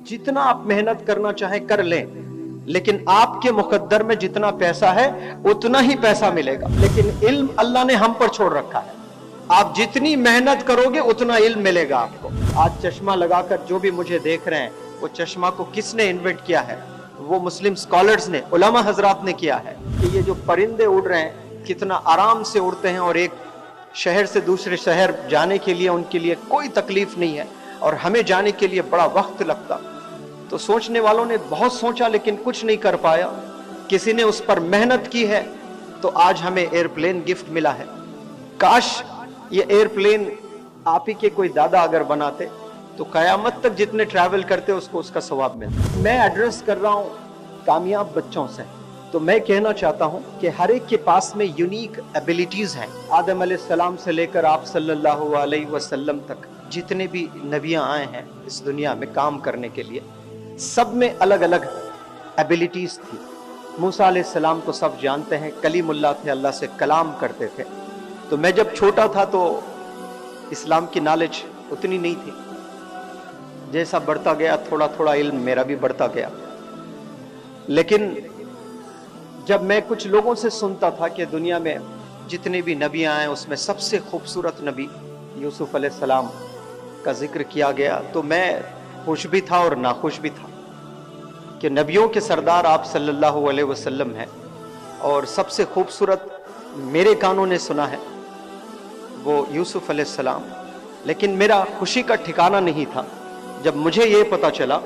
जितना आप मेहनत करना चाहे कर लें, लेकिन आपके मुकद्दर में जितना पैसा है उतना ही पैसा मिलेगा। लेकिन इल्म अल्लाह ने हम पर छोड़ रखा है। आप जितनी मेहनत करोगे उतना इल्म मिलेगा आपको। आज चश्मा लगाकर जो भी मुझे देख रहे हैं, वो चश्मा को किसने इन्वेंट किया है? वो मुस्लिम स्कॉलर्स ने, उलमा हजरात ने किया है। कि ये जो परिंदे उड़ रहे हैं कितना आराम से उड़ते हैं और एक शहर से दूसरे शहर जाने के लिए उनके लिए कोई तकलीफ नहीं है, और हमें जाने के लिए बड़ा वक्त लगता। तो सोचने वालों ने बहुत सोचा लेकिन कुछ नहीं कर पाया। किसी ने उस पर मेहनत की है तो आज हमें एयरप्लेन गिफ्ट मिला है। काश ये एयरप्लेन आप ही के कोई दादा अगर बनाते तो कयामत तक जितने ट्रैवल करते उसको उसका सवाब मिलता। मैं एड्रेस कर रहा हूं कामयाब बच्चों से, तो मैं कहना चाहता हूं कि हर एक के पास में यूनिक एबिलिटीज हैं। आदम अलैहिस्सलाम से लेकर आप सल्लल्लाहु अलैहि वसल्लम तक जितने भी नबियां आए हैं इस दुनिया में काम करने के लिए, सब में अलग अलग एबिलिटीज थी। मूसा अलैहिस्सलाम को सब जानते हैं, कलीमुल्लाह थे, अल्लाह से कलाम करते थे। तो मैं जब छोटा था तो इस्लाम की नॉलेज उतनी नहीं थी। जैसा बढ़ता गया थोड़ा थोड़ा इल्म मेरा भी बढ़ता गया। लेकिन जब मैं कुछ लोगों से सुनता था कि दुनिया में जितने भी नबी आए उसमें सबसे खूबसूरत नबी यूसुफ अलैहिस्सलाम का जिक्र किया गया, तो मैं खुश भी था और नाखुश भी था कि नबियों के सरदार आप सल्लल्लाहु अलैहि वसल्लम हैं, और सबसे खूबसूरत मेरे कानों ने सुना है वो यूसुफ अलैहिस्सलाम। लेकिन मेरा खुशी का ठिकाना नहीं था जब मुझे ये पता चला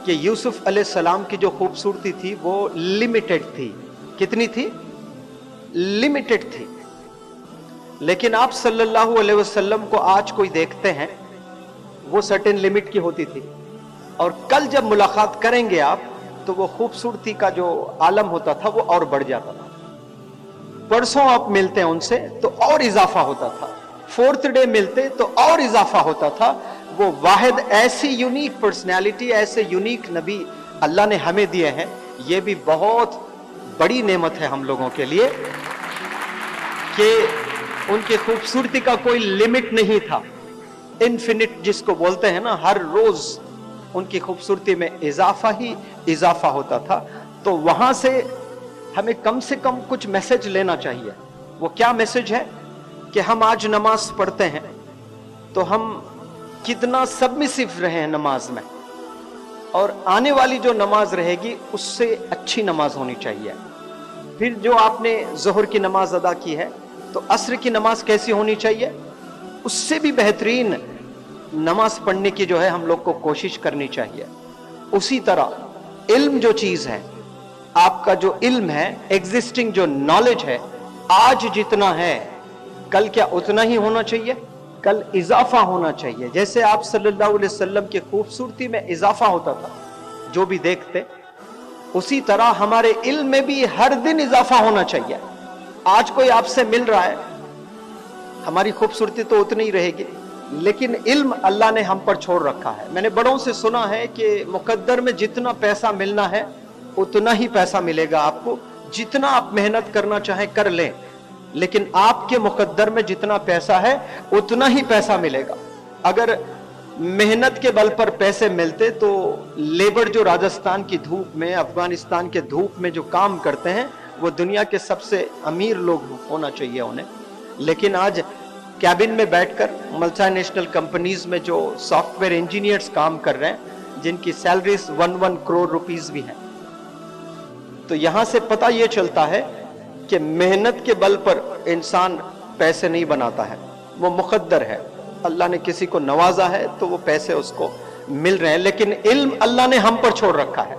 कि यूसुफ अलैहिस्सलाम की जो खूबसूरती थी वो लिमिटेड थी। कितनी थी? लिमिटेड थी। लेकिन आप सल्लल्लाहु अलैहि वसल्लम को आज कोई देखते हैं वो सर्टेन लिमिट की होती थी, और कल जब मुलाकात करेंगे आप तो वो खूबसूरती का जो आलम होता था वो और बढ़ जाता था। परसों आप मिलते हैं उनसे तो और इजाफा होता था, फोर्थ डे मिलते तो और इजाफा होता था। वो वाहिद ऐसी यूनिक पर्सनैलिटी, ऐसे यूनिक नबी अल्लाह ने हमें दिए हैं। ये भी बहुत बड़ी नेमत है हम लोगों के लिए कि उनकी खूबसूरती का कोई लिमिट नहीं था। इन्फिनिट जिसको बोलते हैं ना, हर रोज उनकी खूबसूरती में इजाफा ही इजाफा होता था। तो वहां से हमें कम से कम कुछ मैसेज लेना चाहिए। वो क्या मैसेज है कि हम आज नमाज पढ़ते हैं तो हम कितना सबमिसिव रहे हैं नमाज में, और आने वाली जो नमाज रहेगी उससे अच्छी नमाज होनी चाहिए। फिर जो आपने जोहर की नमाज अदा की है तो असर की नमाज कैसी होनी चाहिए, उससे भी बेहतरीन नमाज पढ़ने की जो है हम लोग को कोशिश करनी चाहिए। उसी तरह इल्म जो चीज है, आपका जो इल्म है, एग्जिस्टिंग जो नॉलेज है, आज जितना है कल क्या उतना ही होना चाहिए? कल इजाफा होना चाहिए। जैसे आप सल्लल्लाहु अलैहि वसल्लम की खूबसूरती में इजाफा होता था जो भी देखते, उसी तरह हमारे इल्म में भी हर दिन इजाफा होना चाहिए। आज कोई आपसे मिल रहा है, हमारी खूबसूरती तो उतनी ही रहेगी, लेकिन इल्म अल्लाह ने हम पर छोड़ रखा है। मैंने बड़ों से सुना है कि मुकद्दर में जितना पैसा मिलना है उतना ही पैसा मिलेगा आपको। जितना आप मेहनत करना चाहे कर लें, लेकिन आपके मुकद्दर में जितना पैसा है उतना ही पैसा मिलेगा। अगर मेहनत के बल पर पैसे मिलते तो लेबर जो राजस्थान की धूप में, अफगानिस्तान के धूप में जो काम करते हैं वो दुनिया के सबसे अमीर लोग होना चाहिए उन्हें। लेकिन आज कैबिन में बैठकर मल्टीनेशनल कंपनीज में जो सॉफ्टवेयर इंजीनियर्स काम कर रहे हैं जिनकी सैलरीज 1 करोड़ रुपीस भी हैं। तो यहां से पता यह चलता है कि मेहनत के बल पर इंसान पैसे नहीं बनाता है, वो मुकद्दर है। अल्लाह ने किसी को नवाजा है तो वो पैसे उसको मिल रहे हैं। लेकिन इल्म अल्लाह ने हम पर छोड़ रखा है।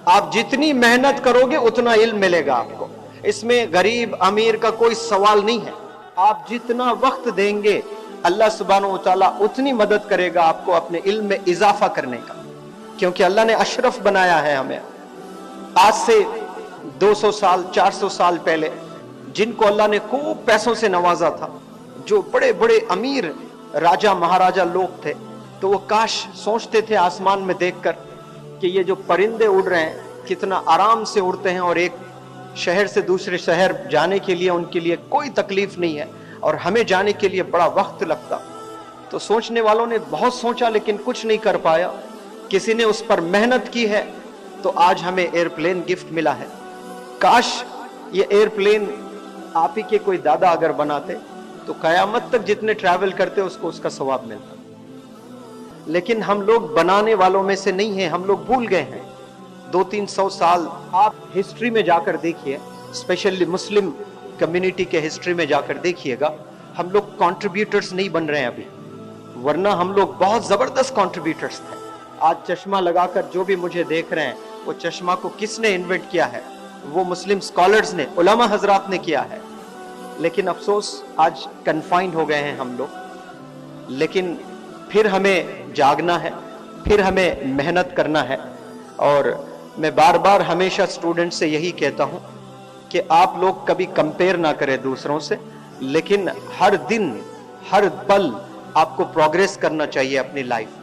आप जितनी मेहनत करोगे उतना इल्म मिलेगा आपको। इसमें गरीब अमीर का कोई सवाल नहीं है। आप जितना वक्त देंगे अल्लाह सुब्हानहू व तआला उतनी मदद करेगा आपको अपने इल्म में इजाफा करने का, क्योंकि अल्लाह ने अशरफ बनाया है हमें। आज से 200 साल 400 साल पहले जिनको अल्लाह ने खूब पैसों से नवाजा था, जो बड़े बड़े अमीर राजा महाराजा लोग थे, तो वो काश सोचते थे आसमान में देखकर कि ये जो परिंदे उड़ रहे हैं कितना आराम से उड़ते हैं, और एक शहर से दूसरे शहर जाने के लिए उनके लिए कोई तकलीफ नहीं है, और हमें जाने के लिए बड़ा वक्त लगता। तो सोचने वालों ने बहुत सोचा लेकिन कुछ नहीं कर पाया। किसी ने उस पर मेहनत की है तो आज हमें एयरप्लेन गिफ्ट मिला है। काश ये एयरप्लेन आप ही के कोई दादा अगर बनाते तो कयामत तक जितने ट्रैवल करते उसको उसका सवाब मिलता। लेकिन हम लोग बनाने वालों में से नहीं हैं, हम लोग भूल गए हैं। 200-300 साल आप हिस्ट्री में जाकर देखिए, स्पेशली मुस्लिम कम्युनिटी के हिस्ट्री में जाकर देखिएगा, हम लोग कंट्रीब्यूटर्स नहीं बन रहे हैं अभी, वरना हम लोग बहुत जबरदस्त कंट्रीब्यूटर्स थे। आज चश्मा लगाकर जो भी मुझे देख रहे हैं, वो चश्मा को किसने इन्वेंट किया है? वो मुस्लिम स्कॉलर्स ने, उलमा हजरात ने किया है। लेकिन अफसोस आज कन्फाइंड हो गए हैं हम लोग। लेकिन फिर हमें जागना है, फिर हमें मेहनत करना है। और मैं बार बार हमेशा स्टूडेंट से यही कहता हूं कि आप लोग कभी कंपेयर ना करें दूसरों से, लेकिन हर दिन हर पल आपको प्रोग्रेस करना चाहिए अपनी लाइफ।